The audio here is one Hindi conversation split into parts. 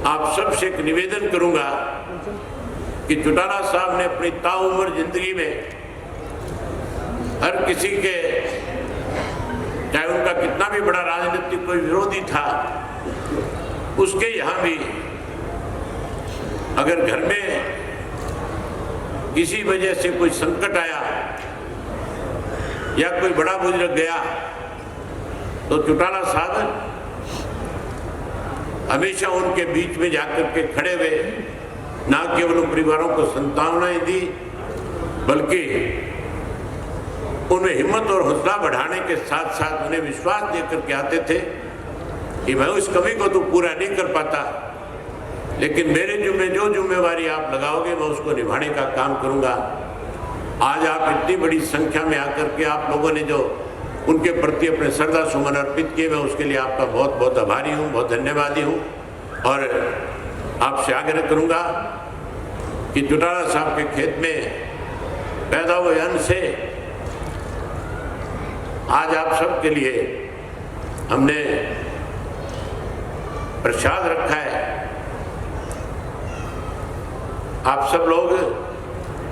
आप सबसे एक निवेदन करूंगा कि चौटाला साहब ने अपनी ताउम्र जिंदगी में हर किसी के, चाहे उनका कितना भी बड़ा राजनीतिक कोई विरोधी था, उसके यहाँ भी अगर घर में किसी वजह से कोई संकट आया या कोई बड़ा बुजुर्ग गया तो चौटाला साहब हमेशा उनके बीच में जाकर के खड़े हुए, ना केवल उन परिवारों को सांत्वनाएं दी बल्कि उन्हें हिम्मत और हौसला बढ़ाने के साथ साथ उन्हें विश्वास देकर के आते थे कि मैं उस कमी को तो पूरा नहीं कर पाता, लेकिन मेरे जिम्मे जो जिम्मेवारी आप लगाओगे मैं उसको निभाने का काम करूंगा। आज आप इतनी बड़ी संख्या में आकर के आप लोगों ने जो उनके प्रति अपने श्रद्धा सुमन अर्पित किए, मैं उसके लिए आपका बहुत बहुत आभारी हूँ, बहुत धन्यवादी हूँ। और आपसे आग्रह करूँगा कि चौटाला साहब के खेत में पैदा हुए अन्न से आज आप सब के लिए हमने प्रसाद रखा है। आप सब लोग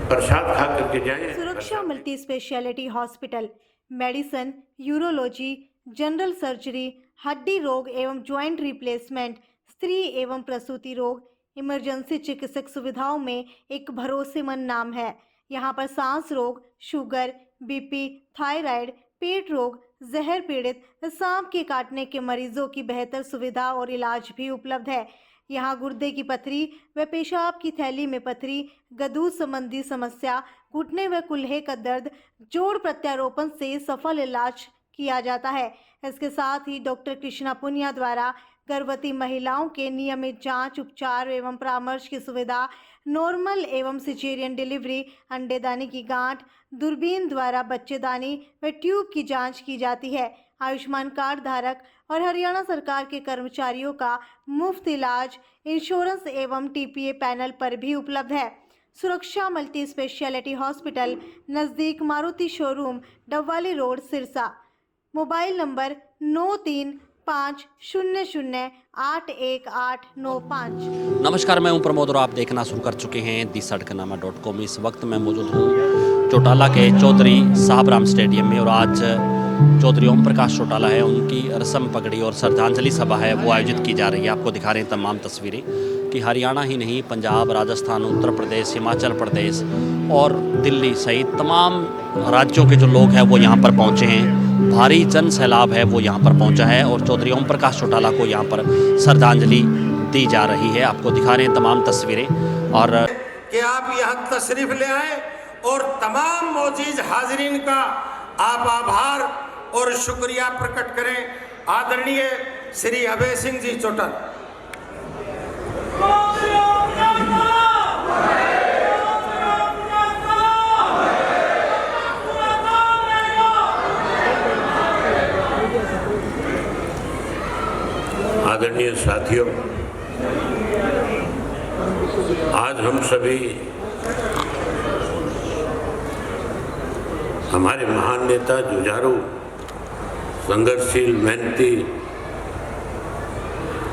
प्रसाद खा करके जाएं। सुरक्षा multi speciality hospital medicine, urology, general surgery, हड्डी रोग एवं ज्वाइंट रिप्लेसमेंट, स्त्री एवं प्रसूति रोग, इमरजेंसी चिकित्सक सुविधाओं में एक भरोसेमंद नाम है। यहाँ पर सांस रोग, शुगर, बीपी, थायराइड, पेट रोग, जहर पीड़ित, सांप के काटने के मरीजों की बेहतर सुविधा और इलाज भी उपलब्ध है। यहाँ गुर्दे की पथरी व पेशाब की थैली में पथरी, गदूद संबंधी समस्या, घुटने व कुल्हे का दर्द, जोड़ प्रत्यारोपण से सफल इलाज किया जाता है। इसके साथ ही डॉक्टर कृष्णा पुनिया द्वारा गर्भवती महिलाओं के नियमित जांच, उपचार एवं परामर्श की सुविधा, नॉर्मल एवं सिजेरियन डिलीवरी, अंडेदानी की गांठ, दूरबीन द्वारा बच्चेदानी व ट्यूब की जांच की जाती है। आयुष्मान कार्ड धारक और हरियाणा सरकार के कर्मचारियों का मुफ्त इलाज इंश्योरेंस एवं टीपीए पैनल पर भी उपलब्ध है। सुरक्षा मल्टी स्पेशलिटी हॉस्पिटल नज़दीक Maruti showroom, Dabwali road, Sirsa. Mobile number 9350081895। नमस्कार, मैं हूं प्रमोद और आप देखना शुरू कर चुके हैं दी-सड़कनामा.com। इस वक्त मैं मौजूद हूं चौटाला के चौधरी साहबराम स्टेडियम में और आज चौधरी ओम प्रकाश चौटाला है, उनकी रस्म पगड़ी और श्रद्धांजलि सभा है वो आयोजित की जा रही है। आपको दिखा रहे हैं तमाम तस्वीरें कि हरियाणा ही नहीं, पंजाब, राजस्थान, उत्तर प्रदेश, हिमाचल प्रदेश और दिल्ली सहित तमाम राज्यों के जो लोग हैं वो यहाँ पर पहुँचे हैं। भारी जन सैलाब है वो यहाँ पर पहुँचा है और चौधरी ओम प्रकाश चौटाला को यहाँ पर श्रद्धांजलि दी जा रही है। आपको दिखा रहे हैं तमाम तस्वीरें और कि आप यहाँ तशरीफ ले आए और तमाम मौजूद हाजरीन का आप आभार और शुक्रिया प्रकट करें। आदरणीय श्री अभय सिंह जी चौटाला। आदरणीय साथियों, आज हम सभी हमारे महान नेता, जुझारू, संघर्षशील, मेहनती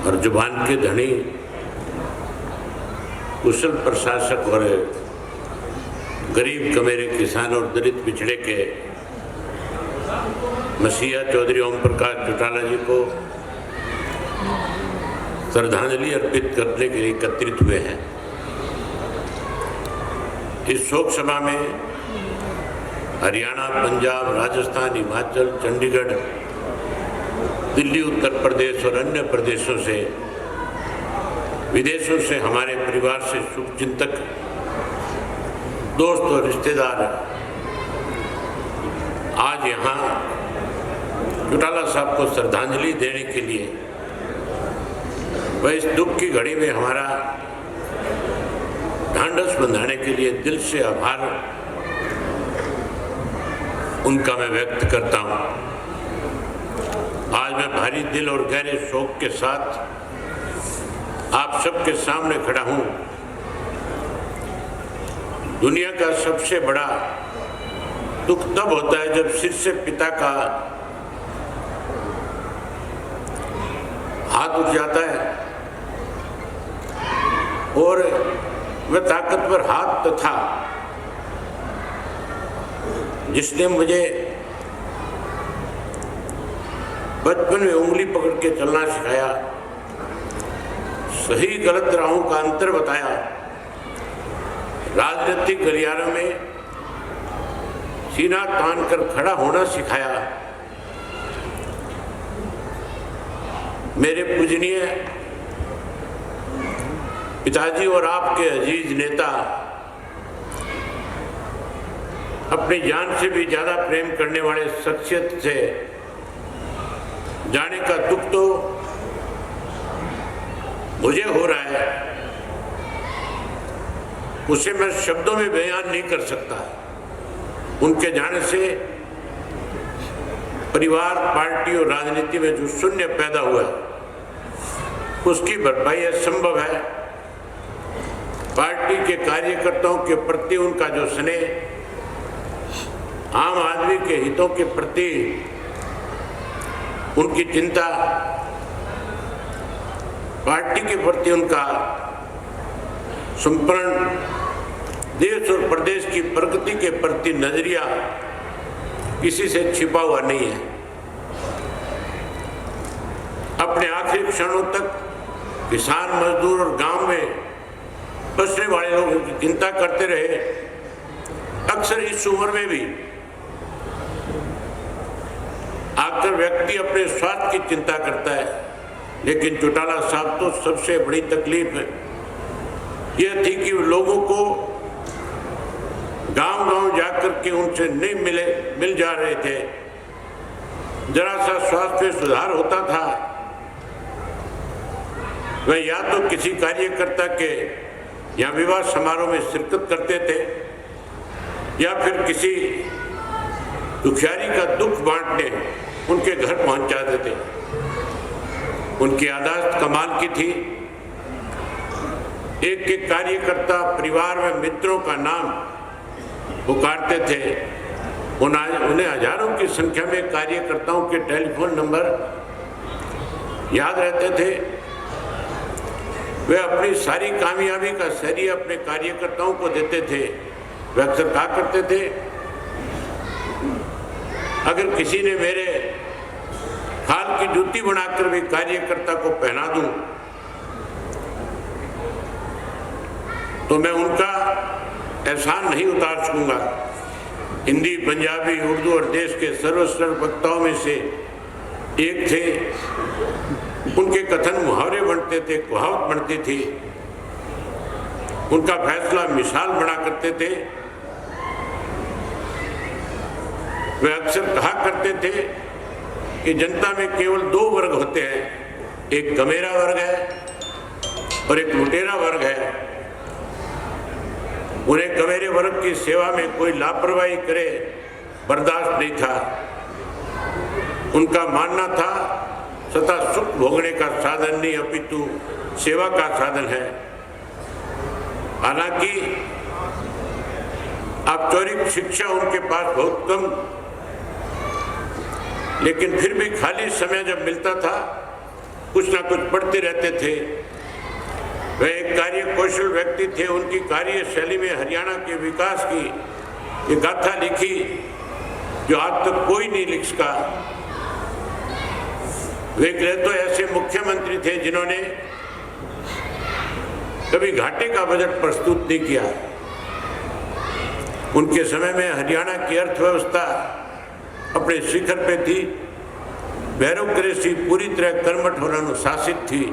और जुबान के धनी, कुशल प्रशासक और गरीब कमेरे किसान और दलित पिछड़े के मसीहा चौधरी ओम प्रकाश चौटाला जी को श्रद्धांजलि अर्पित करने के लिए एकत्रित हुए हैं। इस शोक सभा में हरियाणा, पंजाब, राजस्थान, हिमाचल, चंडीगढ़, दिल्ली, उत्तर प्रदेश और अन्य प्रदेशों से, विदेशों से हमारे परिवार से शुभचिंतक, दोस्त और रिश्तेदार आज यहाँ चौटाला साहब को श्रद्धांजलि देने के लिए वह इस दुख की घड़ी में हमारा ढांढस बंधाने के लिए दिल से आभार उनका मैं व्यक्त करता हूं। आज मैं भारी दिल और गहरे शोक के साथ आप सबके सामने खड़ा हूं। दुनिया का सबसे बड़ा दुख तब होता है जब सिर से पिता का हाथ उठ जाता है और वह ताकतवर हाथ तो था जिसने मुझे बचपन में उंगली पकड़ के चलना सिखाया, सही गलत राहों का अंतर बताया, राजनीतिक गलियारों में सीना तान कर खड़ा होना सिखाया। मेरे पूजनीय पिताजी और आपके अजीज नेता अपनी जान से भी ज्यादा प्रेम करने वाले शख्सियत से जाने का दुख तो मुझे हो रहा है, उसे मैं शब्दों में बयान नहीं कर सकता। उनके जाने से परिवार, पार्टी और राजनीति में जो शून्य पैदा हुआ उसकी भरपाई असंभव है। पार्टी के कार्यकर्ताओं के प्रति उनका जो स्नेह, आम आदमी के हितों के प्रति उनकी चिंता, पार्टी के प्रति उनका समर्पण, देश और प्रदेश की प्रगति के प्रति नजरिया किसी से छिपा हुआ नहीं है। अपने आखिरी क्षणों तक किसान, मजदूर और गांव में बसने वाले लोगों की चिंता करते रहे। अक्सर इस उम्र में भी आकर व्यक्ति अपने स्वास्थ्य की चिंता करता है, लेकिन चौटाला साहब तो सबसे बड़ी तकलीफ यह थी कि लोगों को गांव-गांव जाकर के उनसे नहीं मिल जा रहे थे। जरा सा स्वास्थ्य में सुधार होता था, वह या तो किसी कार्यकर्ता के या विवाह समारोह में शिरकत करते थे या फिर किसी दुखियारी का दुख बांटने उनके घर पहुंच जाते थे। उनकी आदत कमाल की थी। एक एक कार्यकर्ता परिवार में मित्रों का नाम पुकारते थे। उन्हें हजारों की संख्या में कार्यकर्ताओं के टेलीफोन नंबर याद रहते थे। वे अपनी सारी कामयाबी का श्रेय अपने कार्यकर्ताओं को देते थे। वे अक्सर कहा करते थे, अगर किसी ने मेरे खाल की जूती बनाकर भी कार्यकर्ता को पहना दूं तो मैं उनका एहसान नहीं उतार सकूंगा। हिंदी, पंजाबी, उर्दू और देश के सर्वश्रेष्ठ वक्ताओं में से एक थे। उनके कथन मुहावरे बनते थे, कहावत बनती थी। उनका फैसला मिसाल बना करते थे। वे अक्सर कहा करते थे कि जनता में केवल दो वर्ग होते हैं, एक गमेरा वर्ग है और एक लुटेरा वर्ग है। उन्हें गमेरे वर्ग की सेवा में कोई लापरवाही करे बर्दाश्त नहीं था। उनका मानना था सदा सुख भोगने का साधन नहीं अपितु सेवा का साधन है। हालांकि औपचारिक शिक्षा उनके पास बहुत कम, लेकिन फिर भी खाली समय जब मिलता था कुछ ना कुछ पढ़ते रहते थे। वे एक कार्य कौशल व्यक्ति थे। उनकी कार्यशैली में हरियाणा के विकास की एक गाथा लिखी जो आज तक कोई नहीं लिख सका। वे तो ऐसे मुख्यमंत्री थे जिन्होंने कभी घाटे का बजट प्रस्तुत नहीं किया। उनके समय में हरियाणा की अर्थव्यवस्था अपने शिखर पे थी। ब्यूरोक्रेसी पूरी तरह कर्मठ और अनुशासित थी।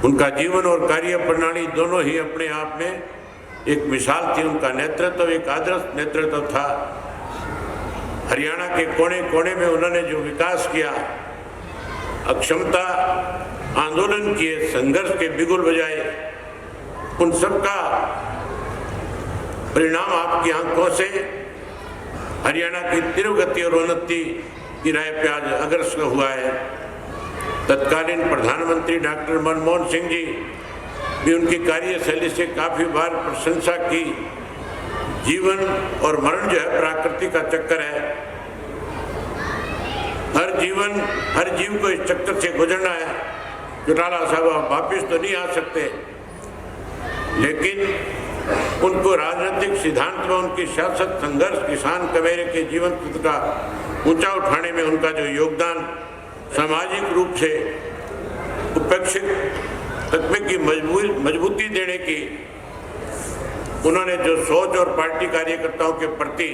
उनका जीवन और कार्य प्रणाली दोनों ही अपने आप में एक मिसाल थी। उनका नेतृत्व एक आदर्श नेतृत्व था। हरियाणा के कोने कोने में उन्होंने जो विकास किया, अक्षमता आंदोलन किए, संघर्ष के बिगुल बजाए, उन सब का परिणाम आपकी आंखों से हरियाणा की तीव्र और उन्नति की राह पे आज अग्रसर हुआ है। तत्कालीन प्रधानमंत्री डॉक्टर मनमोहन सिंह जी भी उनकी कार्यशैली से काफी बार प्रशंसा की। जीवन और मरण जो है प्रकृति का चक्कर है। हर जीव को इस चक्कर से गुजरना है। चौटाला साहब आप वापिस तो नहीं आ सकते, लेकिन उनको राजनीतिक सिद्धांत में उनकी सियासत, संघर्ष, किसान कमेरे के जीवन का ऊंचा उठाने में उनका जो योगदान, सामाजिक रूप से उपेक्षित तबके की मजबूती देने की उन्होंने जो सोच और पार्टी कार्यकर्ताओं के प्रति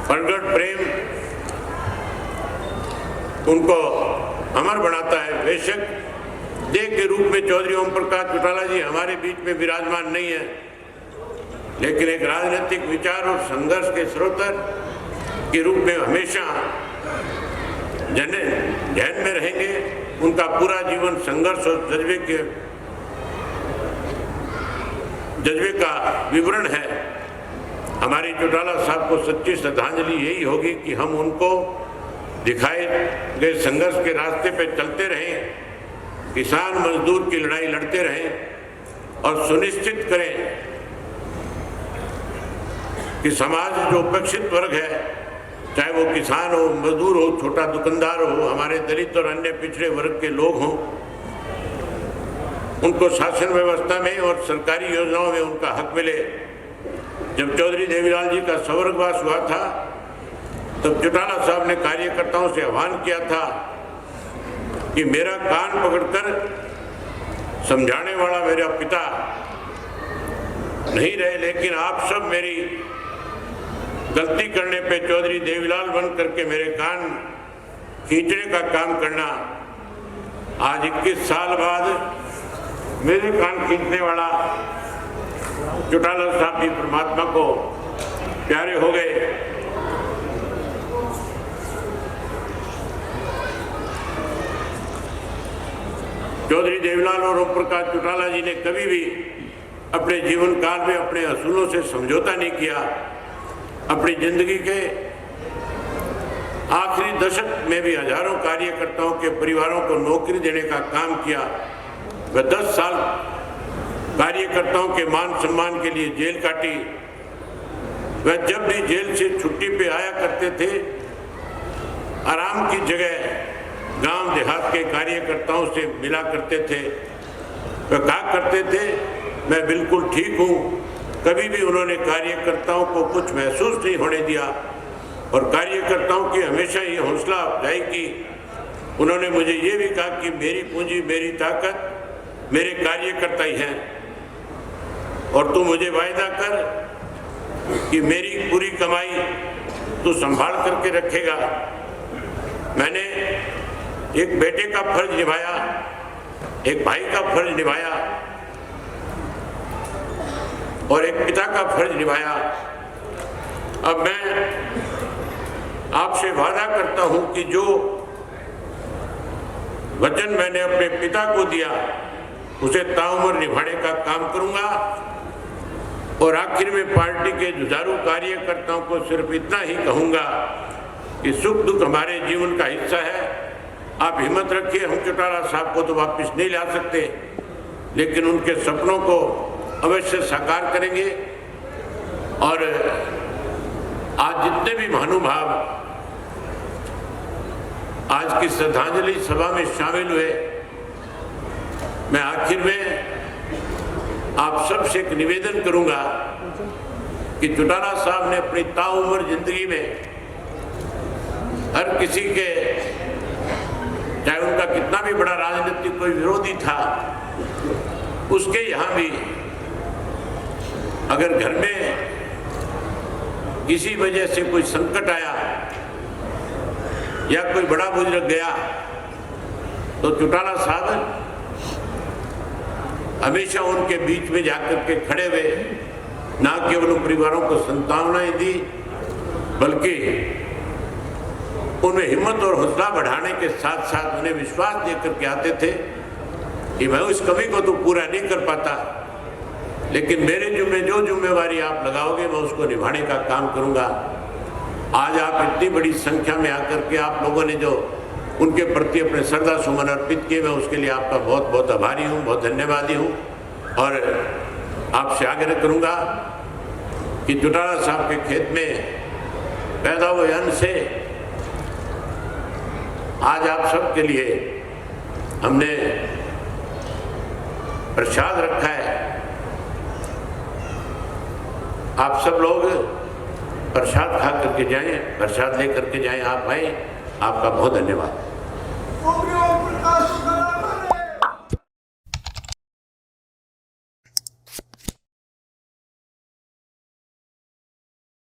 प्रगट प्रेम उनको अमर बनाता है। बेशक देह के रूप में चौधरी ओम प्रकाश चौटाला जी हमारे बीच में विराजमान नहीं है, लेकिन एक राजनीतिक विचार और संघर्ष के स्रोत के रूप में हमेशा ध्यान में रहेंगे। उनका पूरा जीवन संघर्ष और जज्बे का विवरण है। हमारी चौटाला साहब को सच्ची श्रद्धांजलि यही होगी कि हम उनको दिखाए गए संघर्ष के रास्ते पे चलते रहें, किसान मजदूर की लड़ाई लड़ते रहें और सुनिश्चित करें कि समाज जो उपेक्षित वर्ग है, चाहे वो किसान हो, मजदूर हो, छोटा दुकानदार हो, हमारे दलित और अन्य पिछड़े वर्ग के लोग हों, उनको शासन व्यवस्था में और सरकारी योजनाओं में उनका हक मिले। जब चौधरी देवीलाल जी का स्वर्गवास हुआ था तब चौटाला साहब ने कार्यकर्ताओं से आह्वान किया था कि मेरा कान पकड़कर समझाने वाला मेरा पिता नहीं रहे, लेकिन आप सब मेरी गलती करने पे चौधरी देवीलाल बन करके मेरे कान खींचने का काम करना। आज 21 साल बाद मेरे कान खींचने वाला चौटाला साहब भी परमात्मा को प्यारे हो गए। चौधरी देवीलाल और ओम प्रकाश चौटाला जी ने कभी भी अपने जीवन काल में अपने असूलों से समझौता नहीं किया। अपनी जिंदगी के आखिरी दशक में भी हजारों कार्यकर्ताओं के परिवारों को नौकरी देने का काम किया। वह 10 साल कार्यकर्ताओं के मान सम्मान के लिए जेल काटी। वह जब भी जेल से छुट्टी पे आया करते थे, आराम की जगह गांव देहात के कार्यकर्ताओं से मिला करते थे। वह कहा करते थे, मैं बिल्कुल ठीक हूँ। कभी भी उन्होंने कार्यकर्ताओं को कुछ महसूस नहीं होने दिया और कार्यकर्ताओं की हमेशा ये हौसला अफजाई की। उन्होंने मुझे ये भी कहा कि मेरी पूंजी, मेरी ताकत मेरे कार्यकर्ता ही हैं और तू मुझे वायदा कर कि मेरी पूरी कमाई तू संभाल करके रखेगा। मैंने एक बेटे का फर्ज निभाया, एक भाई का फर्ज निभाया और एक पिता का फर्ज निभाया। अब मैं आपसे वादा करता हूं कि जो वचन मैंने अपने पिता को दिया उसे ताउम्र निभाने का काम करूंगा। और आखिर में पार्टी के जुझारू कार्यकर्ताओं को सिर्फ इतना ही कहूंगा कि सुख दुख हमारे जीवन का हिस्सा है। आप हिम्मत रखिए, हम चौटाला साहब को तो वापस नहीं ला सकते, लेकिन उनके सपनों को अवश्य साकार करेंगे। और आज जितने भी महानुभाव आज की श्रद्धांजलि सभा में शामिल हुए, मैं आखिर में आप सबसे एक निवेदन करूंगा कि चौटाला साहब ने अपनी ताउम्र जिंदगी में हर किसी के, चाहे उनका कितना भी बड़ा राजनीतिक कोई विरोधी था, उसके यहाँ भी अगर घर में किसी वजह से कोई संकट आया या कोई बड़ा बुजुर्ग गया तो चौटाला साहब हमेशा उनके बीच में जाकर के खड़े हुए, ना केवल उन परिवारों को सांत्वनाएं दी बल्कि उनमें हिम्मत और हौसला बढ़ाने के साथ साथ उन्हें विश्वास देकर के आते थे कि मैं उस कमी को तो पूरा नहीं कर पाता, लेकिन मेरे जो जिम्मेवारी आप लगाओगे मैं उसको निभाने का काम करूंगा। आज आप इतनी बड़ी संख्या में आकर के आप लोगों ने जो उनके प्रति अपने श्रद्धा सुमन अर्पित किए, मैं उसके लिए आपका बहुत बहुत आभारी हूँ, बहुत धन्यवादी हूँ। और आपसे आग्रह करूँगा कि चौटाला साहब के खेत में पैदा हुए अन्न से आज आप सब के लिए हमने प्रसाद रखा है। आप सब लोग प्रसाद खा करके जाएं, प्रसाद ले करके जाएं। आप आए, आपका बहुत धन्यवाद।